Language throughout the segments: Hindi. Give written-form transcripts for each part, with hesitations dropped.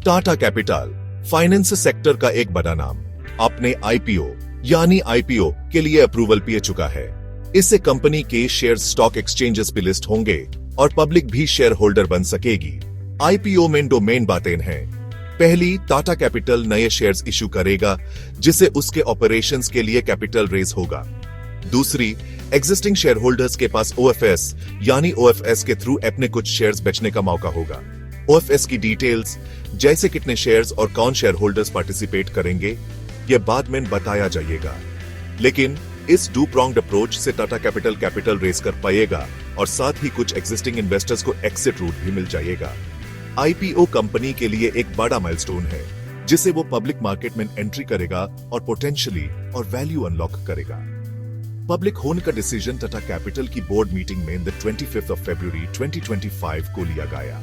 टाटा कैपिटल फाइनेंस सेक्टर का एक बड़ा नाम अपने आईपीओ यानी आईपीओ के लिए अप्रूवल पा चुका है। इससे कंपनी के शेयर स्टॉक एक्सचेंजेस पे लिस्ट होंगे और पब्लिक भी शेयर होल्डर बन सकेगी। आईपीओ में दो मेन बातें हैं। पहली, टाटा कैपिटल नए शेयर्स इशू करेगा जिससे उसके ऑपरेशंस के लिए कैपिटल रेज होगा। दूसरी, एग्जिस्टिंग शेयर होल्डर्स के पास ओएफएस यानी ओएफएस के थ्रू अपने कुछ शेयर्स बेचने का मौका होगा। ओएफएस की डिटेल्स जैसे कितने शेयर्स और कौन शेयर होल्डर्स पार्टिसिपेट करेंगे यह बाद में बताया जाएगा। लेकिन इस टू प्रॉन्ग्ड अप्रोच से टाटा कैपिटल रेज कर पाएगा और साथ ही कुछ एग्जिस्टिंग इन्वेस्टर्स को एक्सिट रूट भी मिल जाएगा। आईपीओ कंपनी के लिए एक बड़ा माइलस्टोन है जिससे वो पब्लिक मार्केट में एंट्री करेगा और पोटेंशियली और वैल्यू अनलॉक करेगा। पब्लिक होने का डिसीजन टाटा कैपिटल की बोर्ड मीटिंग में 25 फरवरी 2025 को लिया गया।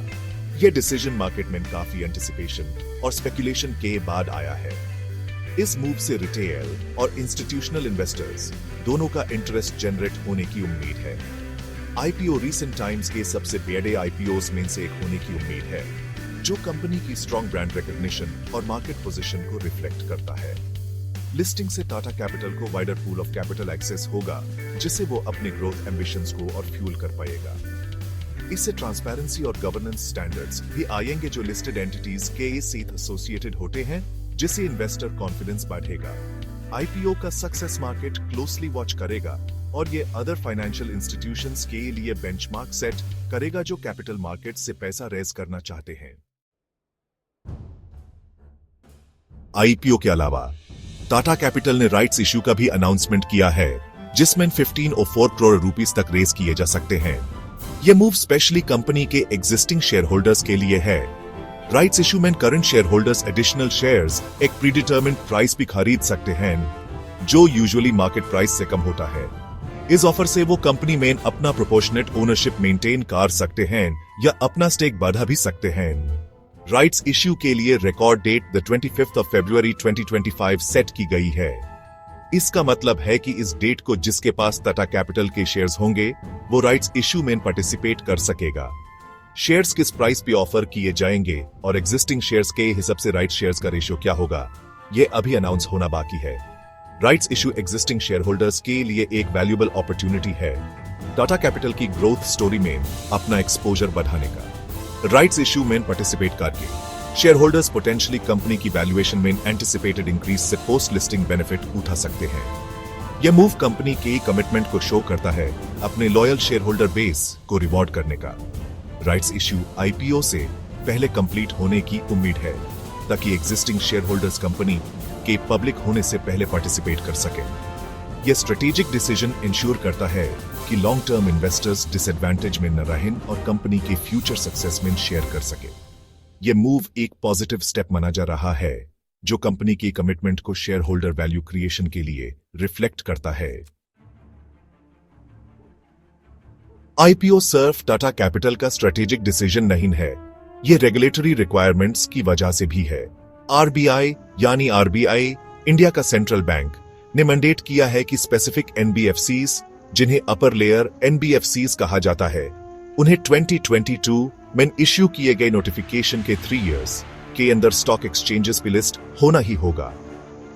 यह डिसीजन मार्केट में काफी एंटिसिपेशन और स्पेकुलेशन के बाद आया है। इस मूव से रिटेल और इंस्टीट्यूशनल इन्वेस्टर्स दोनों का इंटरेस्ट जनरेट होने की उम्मीद है। आईपीओ रीसेंट टाइम्स के सबसे बड़े आईपीओस में से एक होने की उम्मीद है जो कंपनी की स्ट्रॉन्ग ब्रांड रिकॉग्निशन और मार्केट पोजीशन को रिफ्लेक्ट करता है। लिस्टिंग से टाटा कैपिटल को wider pool of capital access होगा जिससे वो अपने ग्रोथ एम्बिशंस को और फ्यूल कर पाएगा। इससे ट्रांसपेरेंसी और गवर्नेंस स्टैंडर्ड्स भी आएंगे जो लिस्टेड एंटिटीज के साथ एसोसिएटेड होते हैं जिससे इन्वेस्टर कॉन्फिडेंस बढ़ेगा। आईपीओ का सक्सेस मार्केट क्लोजली वॉच करेगा और ये अदर फाइनेंशियल इंस्टीट्यूशंस के लिए बेंचमार्क सेट करेगा जो कैपिटल मार्केट से पैसा रेज करना चाहते हैं। आईपीओ के अलावा टाटा कैपिटल ने राइट्स इश्यू का भी अनाउंसमेंट किया है जिसमें 1504 करोड़ रुपीस तक रेज किए जा सकते हैं। यह मूव स्पेशली कंपनी के एग्जिस्टिंग शेयर होल्डर्स के लिए है। राइट्स इश्यू में current share holders additional shares एक प्रीडिटरमिन्ड प्राइस भी खरीद सकते हैं जो यूजुअली मार्केट प्राइस से कम होता है। इस ऑफर से वो कंपनी में अपना प्रोपोर्शनेट ओनरशिप मेंटेन कर सकते हैं या अपना स्टेक बढ़ा भी सकते हैं। राइट्स इश्यू के लिए रिकॉर्ड डेट 25 फरवरी 2025 सेट की गई है। इसका मतलब है कि इस डेट को जिसके पास टाटा कैपिटल के शेयर्स होंगे वो राइट्स इश्यू में पार्टिसिपेट कर सकेगा। शेयर्स किस प्राइस पे ऑफर किए जाएंगे और एग्जिस्टिंग शेयर्स के हिसाब से राइट शेयर्स का रेशियो क्या होगा ये अभी अनाउंस होना बाकी है। Rights issue existing share holders के लिए एक वैल्यूएबल अपॉर्चुनिटी है टाटा कैपिटल की ग्रोथ स्टोरी में अपना एक्सपोजर बढ़ाने का। राइट्स इश्यू में पार्टिसिपेट करके शेयर होल्डर्स पोटेंशियली कंपनी की वैल्यूएशन में एंटिसिपेटेड इंक्रीज से पोस्ट लिस्टिंग बेनिफिट उठा सकते हैं। यह मूव कंपनी के कमिटमेंट को शो करता है अपने लॉयल शेयर होल्डर बेस को रिवॉर्ड करने का। राइट्स इश्यू आईपीओ से पहले कंप्लीट होने की उम्मीद है ताकि एग्जिस्टिंग शेयर होल्डर्स कंपनी के पब्लिक होने से पहले पार्टिसिपेट कर सके। यह स्ट्रेटेजिक डिसीजन इंश्योर करता है कि लॉन्ग टर्म इन्वेस्टर्स डिसएडवांटेज में न रहें और कंपनी के फ्यूचर सक्सेस में शेयर कर सके। यह मूव एक पॉजिटिव स्टेप माना जा रहा है जो कंपनी की कमिटमेंट को शेयर होल्डर वैल्यू क्रिएशन के लिए रिफ्लेक्ट करता है। आईपीओ सिर्फ टाटा कैपिटल का स्ट्रेटेजिक डिसीजन नहीं है, यह रेगुलेटरी रिक्वायरमेंट्स की वजह से भी है। आरबीआई यानी आरबीआई इंडिया का सेंट्रल बैंक ने मैंडेट किया है कि स्पेसिफिक एनबीएफसीज जिन्हें अपर लेयर एनबीएफसीज कहा जाता है उन्हें 2022 में इश्यू किए गए नोटिफिकेशन के 3 इयर्स के अंदर स्टॉक एक्सचेंजेस पे लिस्ट होना ही होगा।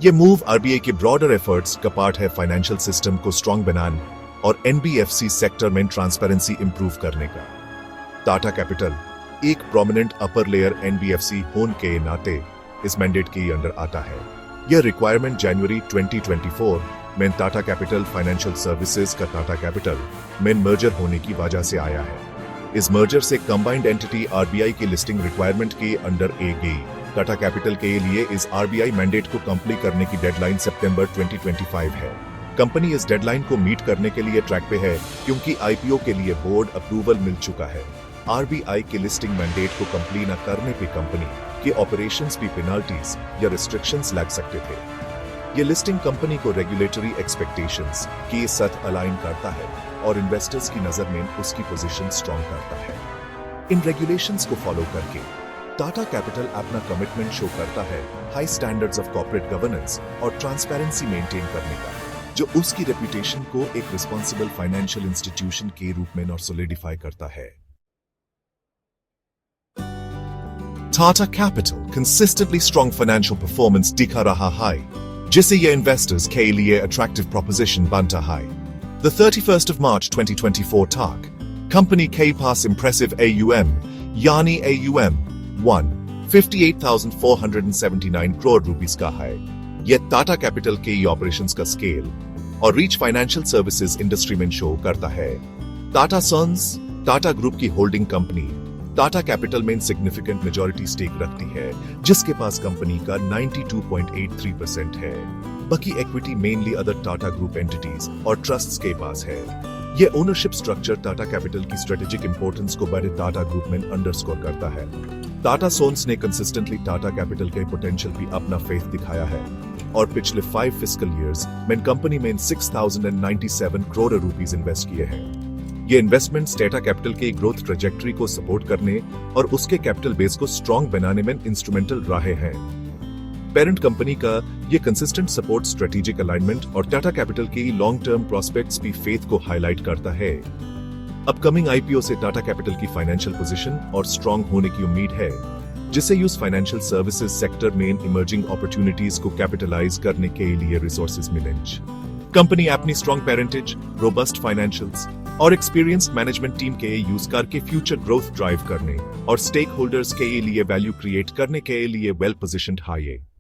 यह मूव आरबीआई के ब्रॉडर एफर्ट्स का पार्ट है फाइनेंशियल सिस्टम को स्ट्रॉन्ग बनाने और एनबीएफसी सेक्टर में ट्रांसपेरेंसी इंप्रूव करने का। टाटा कैपिटल एक प्रोमिनेंट अपर लेयर एनबीएफसी होने के नाते इस मैंडेट के अंडर आता है। यह रिक्वायरमेंट जनवरी 2024 में टाटा कैपिटल फाइनेंशियल सर्विसेज का टाटा कैपिटल में मर्जर होने की वजह से आया है। इस मर्जर से कंबाइंड एंटिटी आरबीआई की लिस्टिंग रिक्वायरमेंट के अंडर ए गई। टाटा कैपिटल के लिए इस आरबीआई मैंडेट को कंप्लीट करने की डेडलाइन सितंबर 2025 है। कंपनी इस डेडलाइन को मीट करने के लिए ट्रैक पे है क्योंकि आईपीओ के लिए बोर्ड अप्रूवल मिल चुका है। आरबीआई के लिस्टिंग मैंडेट को कंप्लीट न करने पे कंपनी के ऑपरेशंस भी पेनल्टीज या रिस्ट्रिक्शंस लग सकते थे। ये लिस्टिंग कंपनी को रेगुलेटरी एक्सपेक्टेशंस के साथ अलाइन करता है और इन्वेस्टर्स की नजर में उसकी पोजीशन स्ट्रॉन्ग करता है। इन रेगुलेशंस को फॉलो करके टाटा कैपिटल अपना कमिटमेंट शो करता है high standards of corporate governance और ट्रांसपेरेंसी मेंटेन करने का, जो उसकी रेपुटेशन को एक रिस्पॉन्सिबल फाइनेंशियल इंस्टीट्यूशन के रूप में और सोलिडिफाई करता है। Tata Capital consistently strong financial performance दिखा रहा है, जिससे ये investors के लिए attractive proposition बनता है. The 31st of March 2024 तक company के पास impressive AUM यानी AUM 58,479 crore rupees का है. यह टाटा कैपिटल के ऑपरेशंस का स्केल और रीच फाइनेंशियल सर्विसेज इंडस्ट्री में शो करता है. टाटा सन्स टाटा ग्रुप की होल्डिंग कंपनी टाटा कैपिटल में सिग्निफिकेंट मेजॉरिटी स्टेक रखती है, जिसके पास कंपनी का 92.83% है. बाकी equity mainly other Tata group entities और ट्रस्ट्स के पास है. यह ओनरशिप स्ट्रक्चर टाटा कैपिटल की स्ट्रेटेजिक इंपॉर्टेंस को बड़े टाटा ग्रुप में अंडरस्कोर करता है. टाटा सोन्स ने कंसिस्टेंटली टाटा कैपिटल के पोटेंशियल भी अपना फेथ दिखाया है और पिछले 5 फिस्कल ईयर्स में कंपनी में 6,097 करोड़ रुपीस इन्वेस्ट किए हैं. ये इन्वेस्टमेंट्स टाटा कैपिटल के ग्रोथ ट्रेजेक्टरी को सपोर्ट करने और उसके कैपिटल बेस को स्ट्रॉन्ग बनाने में इंस्ट्रूमेंटल रहे हैं. पेरेंट कंपनी का ये कंसिस्टेंट सपोर्ट स्ट्रेटेजिक अलाइनमेंट और टाटा कैपिटल की लॉन्ग टर्म प्रोस्पेक्ट्स भी फेथ को हाईलाइट करता है. अपकमिंग आईपीओ से टाटा कैपिटल की फाइनेंशियल पोजीशन और स्ट्रॉन्ग होने की उम्मीद है, जिससे यूज फाइनेंशियल सर्विसेज सेक्टर में इमर्जिंग अपॉर्चुनिटीज को कैपिटलाइज करने के लिए रिसोर्सेज मिलेंगे. कंपनी अपनी स्ट्रॉन्ग पेरेंटेज, रोबस्ट फाइनेंशियल्स और एक्सपीरियंस्ड मैनेजमेंट टीम के यूज करके फ्यूचर ग्रोथ ड्राइव करने और स्टेक होल्डर्स के लिए वैल्यू क्रिएट करने के लिए वेल पोजिशन्ड है.